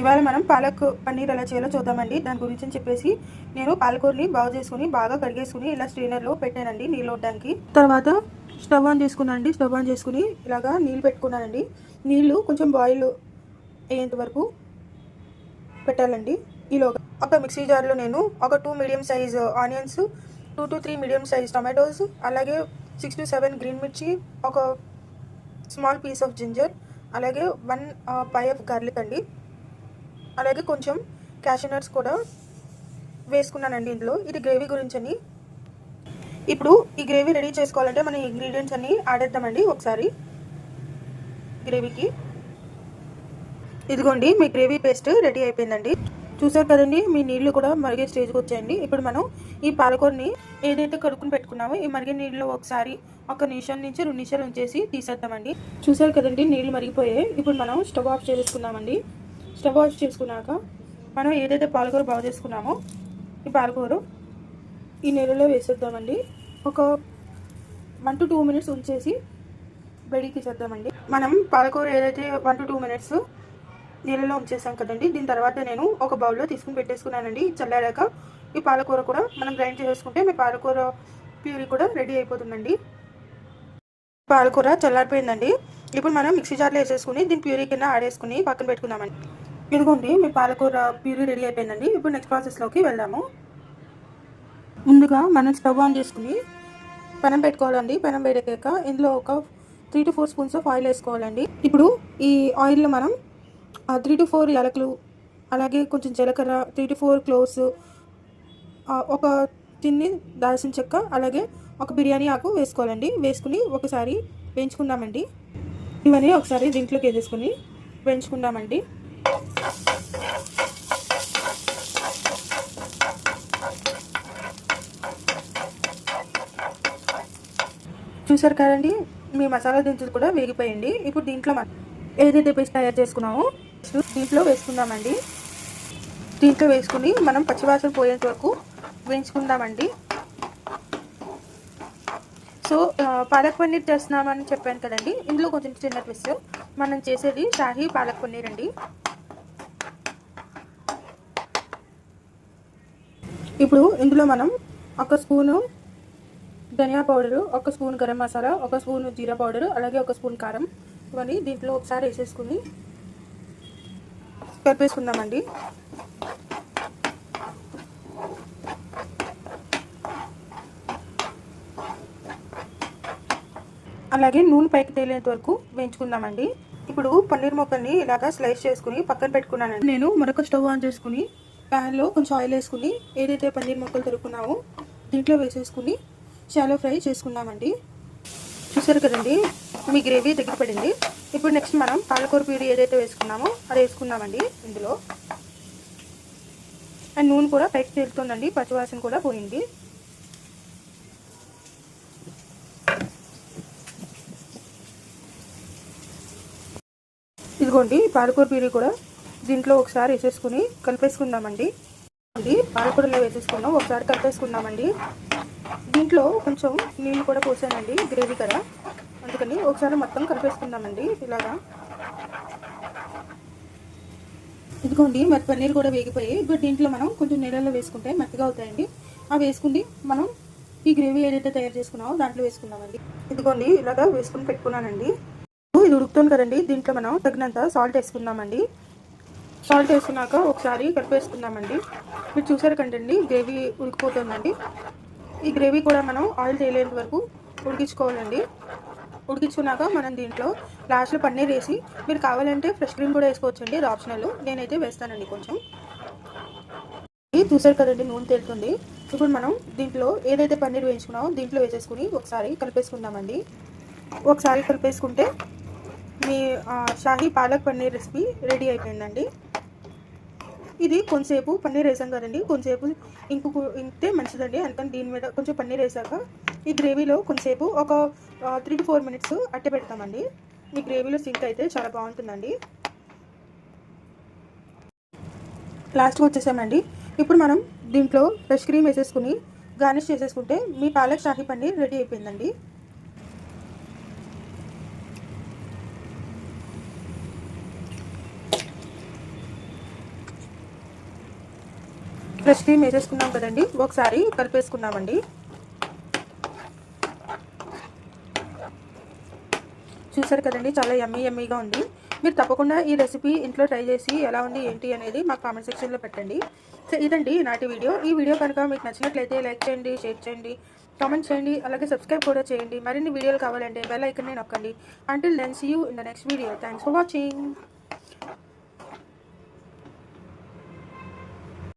ఇవాళ మనం పాలక్ పన్నీర్ ఎలా చేయాలో చూద్దామండి. దాని గురించి అని చెప్పేసి నేను పాలకూరని బాగు చేసుకుని బాగా కడిగేసుకుని ఇలా స్ట్రైనర్లో పెట్టానండి నీళ్ళు వడ్డానికి. తర్వాత స్టవ్ ఆన్ చేసుకున్నానండి. స్టవ్ ఆన్ చేసుకుని ఇలాగా నీళ్ళు పెట్టుకున్నానండి. నీళ్ళు కొంచెం బాయిల్ అయ్యేంత వరకు పెట్టాలండి. ఈలోగా ఒక మిక్సీ జార్లో నేను ఒక 2 medium size onions, 2 to 3 medium size tomatoes, అలాగే 6 to 7 గ్రీన్ మిర్చి, ఒక స్మాల్ పీస్ ఆఫ్ జింజర్, అలాగే 1 పై ఆఫ్ గార్లిక్ అండి, అలాగే కొంచెం క్యాషూ నట్స్ కూడా వేసుకున్నానండి ఇందులో. ఇది గ్రేవీ గురించి అని. ఇప్పుడు ఈ గ్రేవీ రెడీ చేసుకోవాలంటే మన ఇంగ్రీడియంట్స్ అన్నీ ఆడేద్దామండి ఒకసారి గ్రేవీకి. ఇదిగోండి మీ గ్రేవీ పేస్ట్ రెడీ అయిపోయిందండి. చూసారు కదండి, మీ నీళ్లు కూడా మరిగే స్టేజ్కి వచ్చాయండి. ఇప్పుడు మనం ఈ పాలకూరని ఏదైతే కడుక్కుని పెట్టుకున్నామో ఈ మరిగే నీళ్ళలో ఒకసారి 1 నిమిషం నుంచి 2 నిమిషాలు ఉంచేసి తీసేద్దామండి. చూసారు కదండి, నీళ్లు మరిగిపోయాయి. ఇప్పుడు మనం స్టవ్ ఆఫ్ చేసుకున్నామండి. స్టవ్ ఆఫ్ చేసుకున్నాక మనం ఏదైతే పాలకూర బాగు చేసుకున్నామో ఈ పాలకూర ఈ నీళ్ళలో వేసేద్దామండి. ఒక 1 to 2 మినిట్స్ ఉంచేసి బయటికి తీసేద్దామండి. మనం పాలకూర ఏదైతే 1 to 2 మినిట్స్ నీళ్ళలో ఉంచేసాం కదండి, దీని తర్వాత నేను ఒక బౌల్లో తీసుకుని పెట్టేసుకున్నానండి. చల్లారాక ఈ పాలకూర కూడా మనం గ్రైండ్ చేసుకుంటే మీ పాలకూర ప్యూరీ కూడా రెడీ అయిపోతుందండి. పాలకూర చల్లారిపోయిందండి. ఇప్పుడు మనం మిక్సీ జార్లో వేసేసుకుని దీని ప్యూరీ కింద ఆడేసుకుని పక్కన పెట్టుకుందామండి. ఇదిగోండి మీ పాలకూర ప్యూరీ రెడీ అయిపోయిందండి. ఇప్పుడు నెక్స్ట్ ప్రాసెస్లోకి వెళ్దాము. ముందుగా మనం స్టవ్ ఆన్ చేసుకుని పెనం పెట్టుకోవాలండి. పెనం వేడెక్కాక ఇందులో ఒక 3 to 4 స్పూన్స్ ఆఫ్ ఆయిల్ వేసుకోవాలండి. ఇప్పుడు ఈ ఆయిల్లో మనం 3 to 4 యాలకులు, అలాగే కొంచెం జీలకర్ర, 3 to 4 క్లోవ్స్, ఒక చిన్ని దాల్చిన చెక్క, అలాగే ఒక బిర్యానీ ఆకు వేసుకోవాలండి. వేసుకుని ఒకసారి వేయించుకుందామండి. ఇవన్నీ ఒకసారి దీంట్లోకి వేసేసుకుని వేయించుకుందామండి. చూసారు కదండి, మీ మసాలా దినుసులు కూడా వేగిపోయండి. ఇప్పుడు దీంట్లో మనం ఏదైతే పేస్ట్ తయారు చేసుకున్నామో దీంట్లో వేసుకుందామండి. దీంట్లో వేసుకుని మనం పచ్చివాసన పోయేంత వరకు వేయించుకుందామండి. సో పాలక్ పన్నీర్ చేస్తున్నామని చెప్పాను కదండి, ఇందులో కొంచెం చిన్న ట్విస్ట్. మనం చేసేది షాహీ పాలక్ పన్నీర్ అండి. ఇప్పుడు ఇందులో మనం 1 స్పూను ధనియా powder, 1 spoon garam masala, 1 spoon జీరా పౌడరు, అలాగే 1 స్పూన్ కారం ఇవన్నీ దీంట్లో ఒకసారి వేసేసుకుని కలిపేసుకుందామండి. అలాగే నూనె పైకి తేలేంత వరకు వేయించుకుందామండి. ఇప్పుడు పన్నీర్ ముక్కల్ని ఇలాగా స్లైస్ చేసుకుని పక్కన పెట్టుకున్నానండి. నేను మరొక స్టవ్ ఆన్ చేసుకుని ప్యాన్లో కొంచెం ఆయిల్ వేసుకుని ఏదైతే పన్నీర్ ముక్కలు తరుక్కున్నామో దీంట్లో వేసేసుకుని షాలో ఫ్రై చేసుకుందామండి. చూసారు కదండి, మీ గ్రేవీ దగ్గర పడింది. ఇప్పుడు నెక్స్ట్ మనం పాలకూర ప్యూరీ ఏదైతే వేసుకున్నామో అది వేసుకుందామండి ఇందులో. అండ్ నూనె కూడా పైకి తేలుతుందండి, పచ్చివాసన కూడా పోయింది. ఇదిగోండి పాలకూర ప్యూరీ కూడా దీంట్లో ఒకసారి వేసేసుకుని కలిపేసుకుందామండి. పాలకూరలో వేసేసుకున్నాం, ఒకసారి కలిపేసుకుందామండి. దీంట్లో కొంచెం నీళ్ళు కూడా పోసానండి గ్రేవీ కదా, అందుకని ఒకసారి మొత్తం కలిపేసుకుందామండి ఇలాగా. ఇదిగోండి మరి పన్నీర్ కూడా వేగిపోయి ఇప్పుడు దీంట్లో మనం కొంచెం నీళ్ళలో వేసుకుంటే మెత్తగా అవుతాయండి. అవి వేసుకుని మనం ఈ గ్రేవీ ఏదైతే తయారు చేసుకున్నామో దాంట్లో వేసుకుందామండి. ఇదిగోండి ఇలాగా వేసుకుని పెట్టుకున్నానండి. ఇది ఉడుకుతుంది కదండి, దీంట్లో మనం తగినంత సాల్ట్ వేసుకుందామండి. సాల్ట్ వేసుకున్నాక ఒకసారి కలిపేసుకుందామండి. మీరు చూసారు కంటండి గ్రేవీ ఉడికిపోతుందండి. ఈ గ్రేవీ కూడా మనం ఆయిల్ తేలేంత వరకు ఉడికించుకోవాలండి. ఉడికించుకున్నాక మనం దీంట్లో లాస్ట్లో పన్నీర్ వేసి, మీరు కావాలంటే ఫ్రెష్ క్రీమ్ కూడా వేసుకోవచ్చండి, ఇది ఆప్షనల్. నేనైతే వేస్తానండి కొంచెం. చూసారు కదండి నూనె తేలుతుంది. ఇప్పుడు మనం దీంట్లో ఏదైతే పన్నీర్ వేయించుకున్నామో దీంట్లో వేసేసుకుని ఒకసారి కలిపేసుకుందామండి. ఒకసారి కలిపేసుకుంటే మీ షాహీ పాలక్ పన్నీర్ రెసిపీ రెడీ అయిపోయిందండి. ఇది కొంచెంసేపు పన్నీర్ వేసాం కదండి, కొంచెంసేపు ఇంకితే మంచిదండి. అందుకని దీని మీద కొంచెం పన్నీర్ వేసాక ఈ గ్రేవీలో కొంచెంసేపు ఒక 3 to 4 మినిట్స్ అట్టే పెడతామండి. ఈ గ్రేవీలో సింక్ అయితే చాలా బాగుంటుందండి. లాస్ట్కి వచ్చేసామండి. ఇప్పుడు మనం దీంట్లో ఫ్రెష్ క్రీమ్ వేసేసుకుని గార్నిష్ చేసేసుకుంటే మీ పాలక్ షాహీ పన్నీర్ రెడీ అయిపోయిందండి. ఫ్రెష్ క్రీమ్ వేసేసుకున్నాం కదండి, ఒకసారి కలిపేసుకున్నామండి. చూసారు కదండి, చాలా యమ్మీగా ఉంది. మీరు తప్పకుండా ఈ రెసిపీ ఇంట్లో ట్రై చేసి ఎలా ఉంది ఏంటి అనేది మాకు కామెంట్ సెక్షన్లో పెట్టండి. సో ఇదండి నాటి వీడియో. ఈ వీడియో కనుక మీకు నచ్చినట్లయితే లైక్ చేయండి, షేర్ చేయండి, కామెంట్ చేయండి, అలాగే సబ్స్క్రైబ్ కూడా చేయండి. మరిన్ని వీడియోలు కావాలంటే బెల్ ఐకాన్ని నొక్కండి. Until then see you in the next video. Thanks for watching.